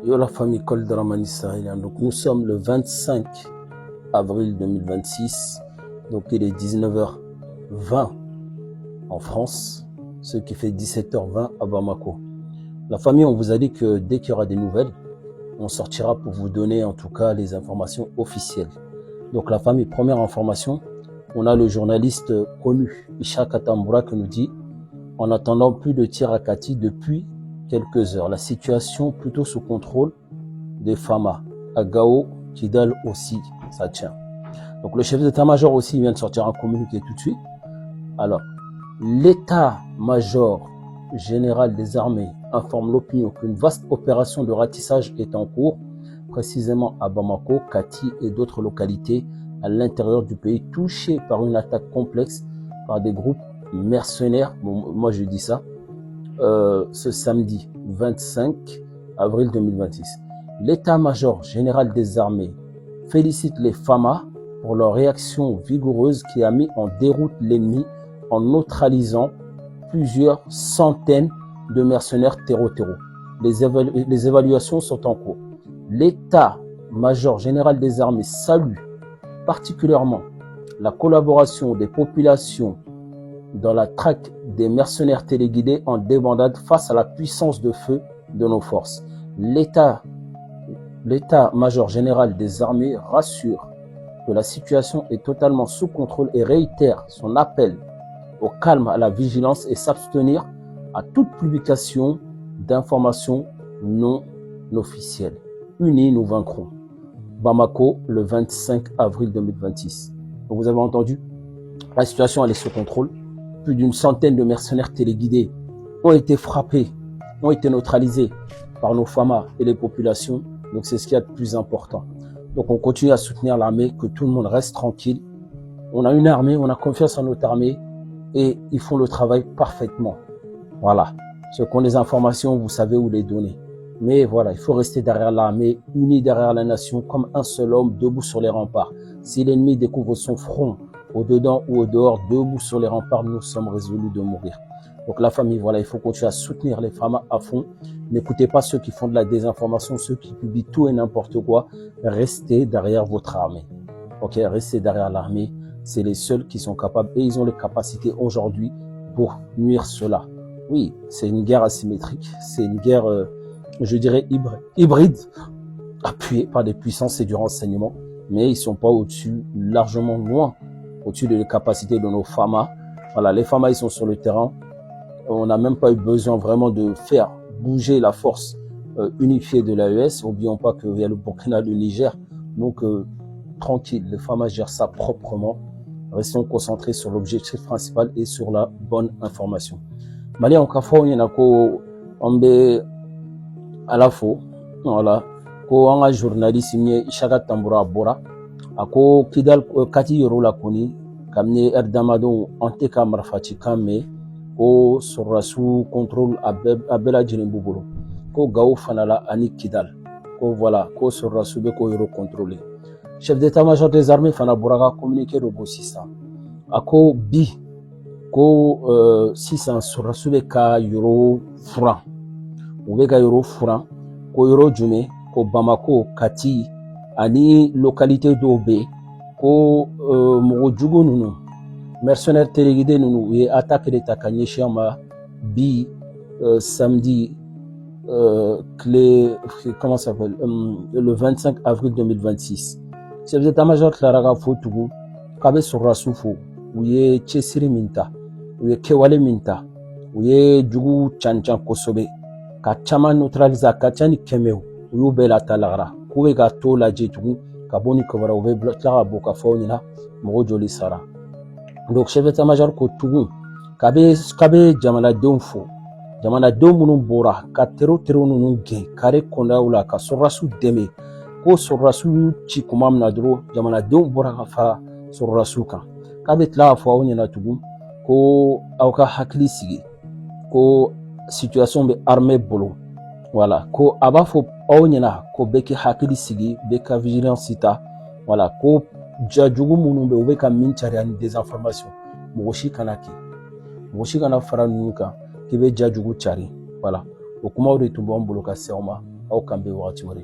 Yo la famille Col Dramani Sahelian. Donc nous sommes le 25 avril 2026. Donc il est 19h20 en France, ce qui fait 17h20 à Bamako. La famille, on vous a dit que dès qu'il y aura des nouvelles, on sortira pour vous donner en tout cas les informations officielles. Donc la famille, première information, on a le journaliste connu, Isha Katambura, qui nous dit « En attendant plus de tirs à Kati depuis quelques heures, la situation plutôt sous contrôle des Fama. À Gao, Kidal aussi, ça tient. » Donc le chef d'état-major aussi vient de sortir un communiqué tout de suite. Alors, l'état-major général des armées informe l'opinion qu'une vaste opération de ratissage est en cours, précisément à Bamako, Kati et d'autres localités à l'intérieur du pays touchées par une attaque complexe par des groupes mercenaires. Bon, moi je dis ça, ce samedi 25 avril 2026. L'état-major général des armées félicite les Fama pour leur réaction vigoureuse qui a mis en déroute l'ennemi en neutralisant plusieurs centaines de mercenaires terreau-terreau. Les évaluations sont en cours. L'état-major général des armées salue particulièrement la collaboration des populations dans la traque des mercenaires téléguidés en débandade face à la puissance de feu de nos forces. L'état-major général des armées rassure que la situation est totalement sous contrôle et réitère son appel au calme, à la vigilance et s'abstenir à toute publication d'informations non officielles. Unis, nous vaincrons. Bamako, le 25 avril 2026. Donc vous avez entendu, la situation elle est sous contrôle. Plus d'une centaine de mercenaires téléguidés ont été frappés, ont été neutralisés par nos FAMA et les populations. Donc c'est ce qu'il y a de plus important. Donc on continue à soutenir l'armée, que tout le monde reste tranquille. On a une armée, on a confiance en notre armée et ils font le travail parfaitement. Voilà. Ceux qui ont des informations, vous savez où les donner. Mais voilà, il faut rester derrière l'armée, unis derrière la nation, comme un seul homme, debout sur les remparts. Si l'ennemi découvre son front, au-dedans ou au-dehors, debout sur les remparts, nous sommes résolus de mourir. Donc la famille, voilà, il faut continuer à soutenir les femmes à fond. N'écoutez pas ceux qui font de la désinformation, ceux qui publient tout et n'importe quoi. Restez derrière votre armée. Ok, restez derrière l'armée. C'est les seuls qui sont capables et ils ont les capacités aujourd'hui pour nuire cela. Oui, c'est une guerre asymétrique, c'est une guerre, je dirais, hybride, appuyée par des puissances et du renseignement, mais ils sont pas au-dessus, largement loin, au-dessus des capacités de nos FAMA. Voilà, les FAMA, ils sont sur le terrain. On n'a même pas eu besoin vraiment de faire bouger la force unifiée de l'AES. N'oublions pas qu'il y a le Burkina, le Niger. Donc, tranquille, les FAMA gèrent ça proprement. Restons concentrés sur l'objectif principal et sur la bonne information. Mali en kafo yana ko ombe alafo voilà ko anga journaliste mi Ishaka Tambura bora ako kidal kati yoro la koni kamne erdamado ante kamar fati kame ko surasu contrôle abela jirimbugo ko gaw fanala ani kidal ko voilà ko surasu be ko yoro contrôler. Chef d'état-major des armées fana buraga communiqué de Bossissa ako bi ko sisan surasu be ka yoro furan u be ka yoro furan ko yoro jume ko Bamako, Kati ani localité dɔw be ko mɔgɔ jugu nunu mercenaires téléguidés nunu u ye attaque de ta ka ɲɛsin ma bi samedi comment ça s'appelle le 25 avril 2026. Chef d'état-major tilara ka fɔ tugun k'a bɛ sɔrɔdasiw fo u ye cɛsiri min ta u ye kɛwale min ta u ye jugu cancan kosɛbɛ ka caman neutraliser a ka ca ni kɛmɛw u y'u bɛɛ lata lagara k'u bɛ ka to lajɛ tugun ka bɔ ni kibaruyaw u bɛ tila ka bɔ ka fɔ aw ɲɛna mɔgɔ joli sara. Donc chef d'état-major ko tugun k'a bɛ jamanadenw fo, jamanadenw minnu bɔra ka terror ninnu gɛn kare kɔnɔnaw la ka sɔrɔdasiw dɛmɛ ko sɔrɔdasiw ci kuma min na dɔrɔn jamanadenw bɔra ka fara sɔrɔdasiw kan. K'a bɛ tila ka fɔ aw ɲɛna tugun ko aw ka hakili sigi ko situation bɛ armée bolo. Voilà, ko a b'a fɔ aw ɲɛna ko bɛɛ k'i hakili sigi, bɛɛ ka vigilance ta. Voilà, ko jajugu minnu bɛ u bɛ ka min cari ani désinformation mɔgɔ si kana kɛ, mɔgɔ si kana fara ninnu kan k'i bɛ jajugu cari. Voilà, o kumaw de tun b'an bolo ka se aw ma. aw kan bɛ wagati wɛrɛ